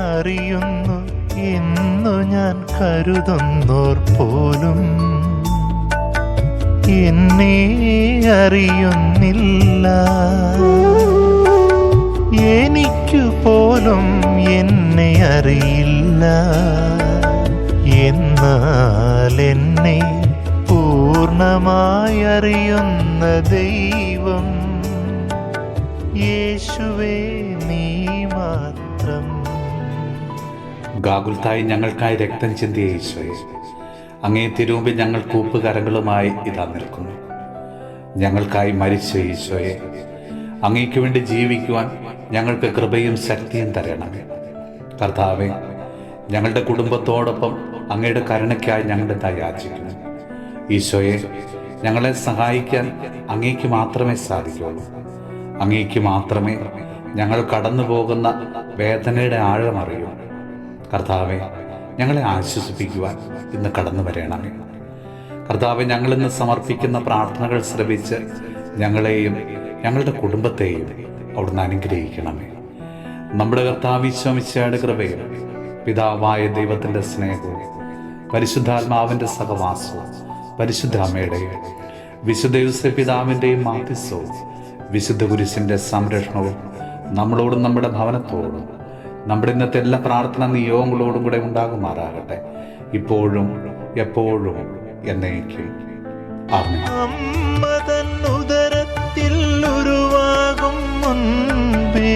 അറിയുന്നു എന്നു ഞാൻ കരുതുന്നോർ പോലും എന്നെ അറിയുന്നില്ല. എനിക്കു പോലും എന്നെ അറിയില്ല. എന്നാൽ എന്നെ പൂർണ്ണമായി അറിയുന്ന ദൈവം യേശുവേ, നീ മാത്രം. ഗാഗുൽത്തായി ഞങ്ങൾക്കായി രക്തം ചിന്തിയ ഈശോയെ, അങ്ങേ തിരുമുമ്പിൽ ഞങ്ങൾ കൂപ്പുകരങ്ങളുമായി ഇതാ നിൽക്കുന്നു. ഞങ്ങൾക്കായി മരിച്ച ഈശോയെ, അങ്ങേക്ക് വേണ്ടി ജീവിക്കുവാൻ ഞങ്ങൾക്ക് കൃപയും ശക്തിയും തരണമേ. കർത്താവേ, ഞങ്ങളുടെ കുടുംബത്തോടൊപ്പം അങ്ങയുടെ കരുണയ്ക്കായി ഞങ്ങളുടെ യാചിക്കുന്നു. ഈശോയെ, ഞങ്ങളെ സഹായിക്കാൻ അങ്ങേക്ക് മാത്രമേ സാധിക്കുള്ളൂ. അങ്ങേക്ക് മാത്രമേ ഞങ്ങൾ കടന്നു പോകുന്ന വേദനയുടെ ആഴം അറിയൂ. കർത്താവെ, ഞങ്ങളെ ആശ്വസിപ്പിക്കുവാൻ ഇന്ന് കടന്നു വരണമേ. കർത്താവെ, ഞങ്ങളിന്ന് സമർപ്പിക്കുന്ന പ്രാർത്ഥനകൾ ശ്രവിച്ച് ഞങ്ങളെയും ഞങ്ങളുടെ കുടുംബത്തെയും അവിടുന്ന് അനുഗ്രഹിക്കണമേ. നമ്മുടെ കർത്താവ് ഈശോ മിശിഹായുടെ കൃപയും പിതാവായ ദൈവത്തിൻ്റെ സ്നേഹവും പരിശുദ്ധാത്മാവിൻ്റെ സഹവാസവും പരിശുദ്ധ അമ്മയുടെയും വിശുദ്ധ യോസേപ്പ് പിതാവിൻ്റെയും മാധ്യസ്ഥവും വിശുദ്ധ കുരിശിൻ്റെ സംരക്ഷണവും നമ്മളോടും നമ്മുടെ ഭവനത്തോടും നമ്മുടെ ഇന്നത്തെ എല്ലാ പ്രാർത്ഥന നിയോഗങ്ങളോടും കൂടെ ഉണ്ടാകുമാറാകട്ടെ, ഇപ്പോഴും എപ്പോഴും എന്നേക്കും. ആമേൻ. അമ്മ തൻ ഉദരത്തിൽ ഉരുവാകും മുൻപേ